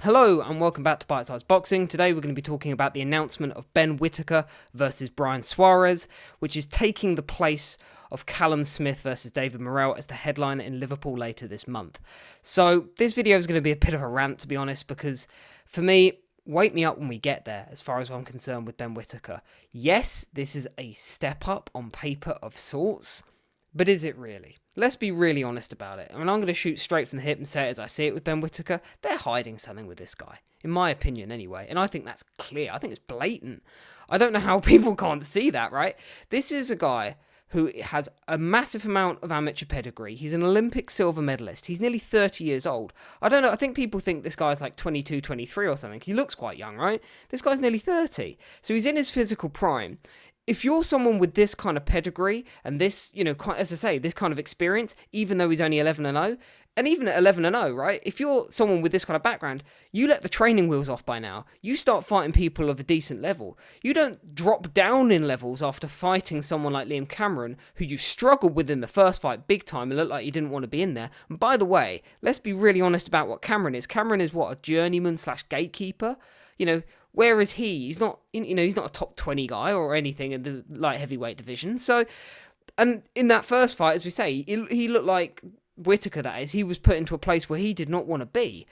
Hello and welcome back to Bite Size Boxing. Today we're going to be talking about the announcement of Ben Whittaker versus Braian Suarez, which is taking the place of Callum Smith versus David Morrell as the headliner in Liverpool later this month. So this video is going to be a bit of a rant, to be honest, because for me, wake me up when we get there as far as I'm concerned with Ben Whittaker. Yes, this is a step up on paper of sorts, but is it really? Let's be really honest about it. I mean, I'm going to shoot straight from the hip and say it as I see it with Ben Whittaker. They're hiding something with this guy, in my opinion anyway. And I think that's clear. I think it's blatant. I don't know how people can't see that, right? This is a guy who has a massive amount of amateur pedigree. He's an Olympic silver medalist. He's nearly 30 years old. I don't know. I think people think this guy's like 22, 23 or something. He looks quite young, right? This guy's nearly 30. So he's in his physical prime. If you're someone with this kind of pedigree and this, as I say, this kind of experience, even though he's only 11-0, and even at 11-0, right? If you're someone with this kind of background, you let the training wheels off by now. You start fighting people of a decent level. You don't drop down in levels after fighting someone like Liam Cameron, who you struggled with in the first fight big time and looked like you didn't want to be in there. And by the way, let's be really honest about what Cameron is. Cameron is what, a journeyman / gatekeeper? Where is he? He's not, he's not a top 20 guy or anything in the light heavyweight division. So, and in that first fight, as we say, he looked like Whittaker, that is. He was put into a place where he did not want to be.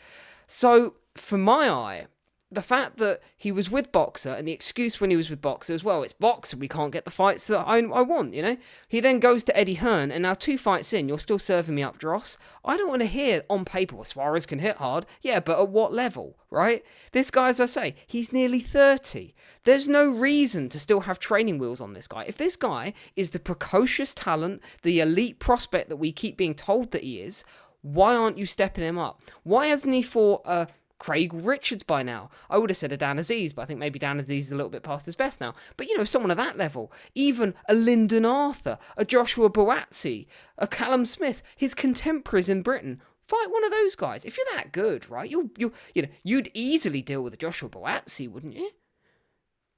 So, for my eye, the fact that he was with Boxer, and the excuse when he was with Boxer as well, it's Boxer, we can't get the fights that I want, He then goes to Eddie Hearn, and now 2 fights in, you're still serving me up dross. I don't want to hear on paper, well, Suarez can hit hard. Yeah, but at what level, right? This guy, as I say, he's nearly 30. There's no reason to still have training wheels on this guy. If this guy is the precocious talent, the elite prospect that we keep being told that he is, why aren't you stepping him up? Why hasn't he fought Craig Richards by now? I would have said a Dan Aziz, but I think maybe Dan Aziz is a little bit past his best now. But, someone at that level, even a Lyndon Arthur, a Joshua Buatsi, a Callum Smith, his contemporaries in Britain, fight one of those guys. If you're that good, right, you'd easily deal with a Joshua Buatsi, wouldn't you?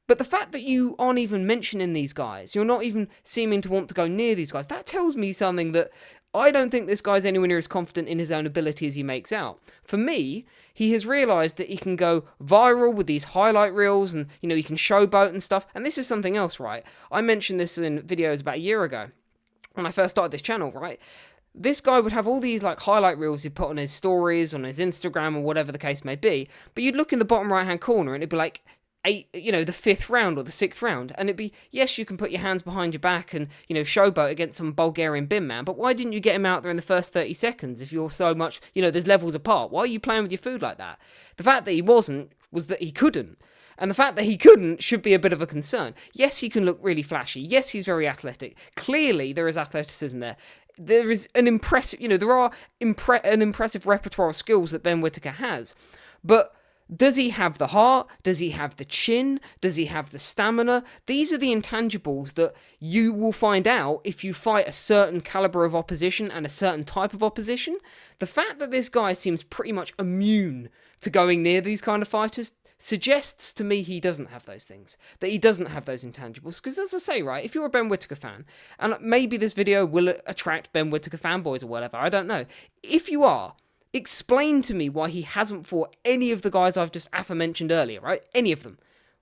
But the fact that you aren't even mentioning these guys, you're not even seeming to want to go near these guys, that tells me something that I don't think this guy's anywhere near as confident in his own ability as he makes out. For me, he has realised that he can go viral with these highlight reels and, he can showboat and stuff. And this is something else, right? I mentioned this in videos about a year ago when I first started this channel, right? This guy would have all these highlight reels he'd put on his stories, on his Instagram or whatever the case may be. But you'd look in the bottom right-hand corner and it'd be like, the 5th round or the 6th round, and it'd be, yes, you can put your hands behind your back and, showboat against some Bulgarian bin man, but why didn't you get him out there in the first 30 seconds if you're so much, there's levels apart? Why are you playing with your food like that? The fact that he wasn't was that he couldn't. And the fact that he couldn't should be a bit of a concern. Yes, he can look really flashy. Yes, he's very athletic. Clearly, there is athleticism there. There is an impressive, there are an impressive repertoire of skills that Ben Whittaker has. But does he have the heart? Does he have the chin? Does he have the stamina? These are the intangibles that you will find out if you fight a certain caliber of opposition and a certain type of opposition. The fact that this guy seems pretty much immune to going near these kind of fighters suggests to me he doesn't have those things, that he doesn't have those intangibles. Because as I say, right, if you're a Ben Whittaker fan, and maybe this video will attract Ben Whittaker fanboys or whatever, I don't know. If you are, explain to me why he hasn't fought any of the guys I've just aforementioned earlier, right? Any of them.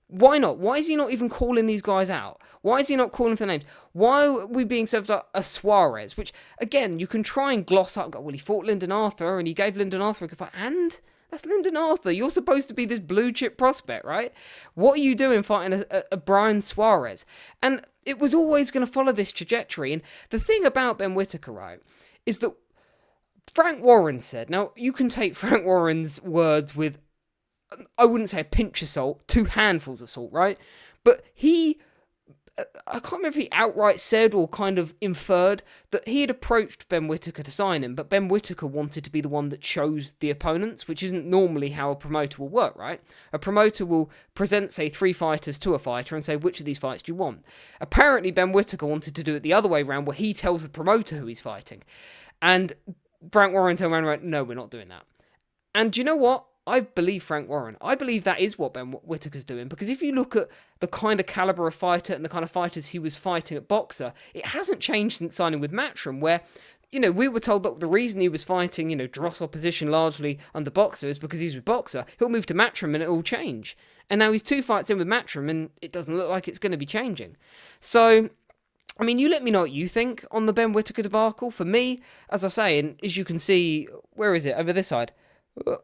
Why not? Why is he not even calling these guys out? Why is he not calling for names? Why are we being served up a Suarez, which, again, you can try and gloss up, well, he fought Lyndon Arthur, and he gave Lyndon Arthur a good fight, and that's Lyndon Arthur. You're supposed to be this blue chip prospect, right? What are you doing fighting a Braian Suarez? And it was always going to follow this trajectory, and the thing about Ben Whittaker, right, is that Frank Warren said, now you can take Frank Warren's words with, I wouldn't say a pinch of salt, 2 handfuls of salt, right? But I can't remember if he outright said or kind of inferred that he had approached Ben Whittaker to sign him, but Ben Whittaker wanted to be the one that chose the opponents, which isn't normally how a promoter will work, right? A promoter will present, say, 3 fighters to a fighter and say, which of these fights do you want? Apparently, Ben Whittaker wanted to do it the other way around, where he tells the promoter who he's fighting. And Frank Warren turned around and went, no, we're not doing that. And do you know what? I believe Frank Warren. I believe that is what Ben Whittaker's doing, because if you look at the kind of caliber of fighter and the kind of fighters he was fighting at Boxer, it hasn't changed since signing with Matchroom, where we were told that the reason he was fighting, dross opposition largely under Boxer is because he's with Boxer. He'll move to Matchroom and it'll change. And now he's 2 fights in with Matchroom and it doesn't look like it's going to be changing. So, I mean, you let me know what you think on the Ben Whittaker debacle. For me, as I say, and as you can see, where is it? Over this side.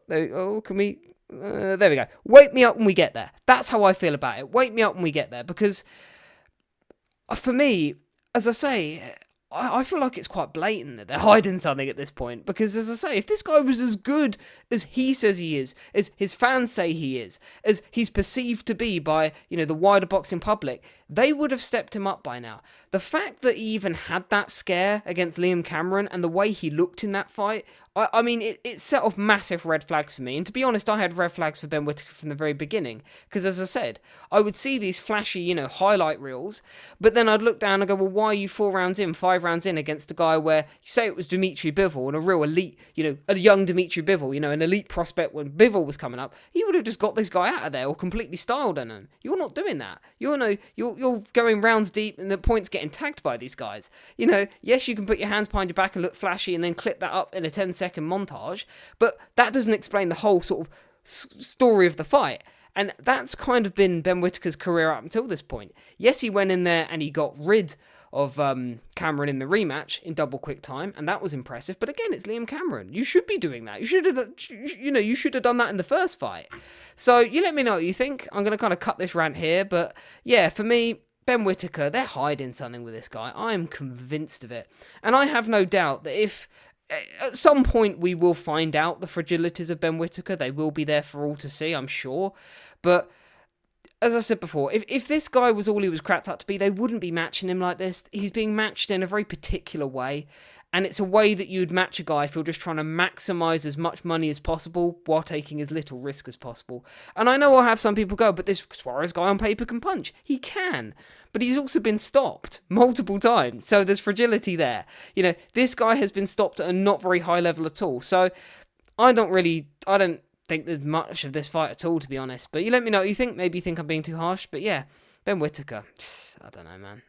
Can we... there we go. Wake me up when we get there. That's how I feel about it. Wake me up when we get there. Because, for me, as I say... I feel like it's quite blatant that they're hiding something at this point. Because, as I say, if this guy was as good as he says he is, as his fans say he is, as he's perceived to be by, the wider boxing public, they would have stepped him up by now. The fact that he even had that scare against Liam Cameron and the way he looked in that fight, I mean, it set off massive red flags for me. And to be honest, I had red flags for Ben Whittaker from the very beginning. Because as I said, I would see these flashy, highlight reels. But then I'd look down and go, well, why are you 4 rounds in, 5 rounds in against a guy where, you say it was Dimitri Bivol and a real elite, a young Dimitri Bivol, an elite prospect when Bivol was coming up. He would have just got this guy out of there or completely styled on him. You're not doing that. You're going rounds deep and the points getting tagged by these guys. Yes, you can put your hands behind your back and look flashy and then clip that up in a 10-second montage, but that doesn't explain the whole sort of story of the fight. And that's kind of been Ben Whittaker's career up until this point. Yes, he went in there and he got rid of Cameron in the rematch in double quick time, and that was impressive. But again, it's Liam Cameron. You should be doing that. You should have done that in the first fight. So you let me know what you think. I'm going to kind of cut this rant here, but yeah, for me, Ben Whittaker, they're hiding something with this guy. I am convinced of it. And I have no doubt that if at some point we will find out the fragilities of Ben Whittaker, they will be there for all to see, I'm sure. But as I said before, if this guy was all he was cracked up to be, they wouldn't be matching him like this. He's being matched in a very particular way. And it's a way that you'd match a guy if you're just trying to maximise as much money as possible while taking as little risk as possible. And I know I'll have some people go, but this Suarez guy on paper can punch. He can. But he's also been stopped multiple times. So there's fragility there. This guy has been stopped at a not very high level at all. So I don't think there's much of this fight at all, to be honest. But you let me know what you think. Maybe you think I'm being too harsh. But yeah, Ben Whittaker, I don't know, man.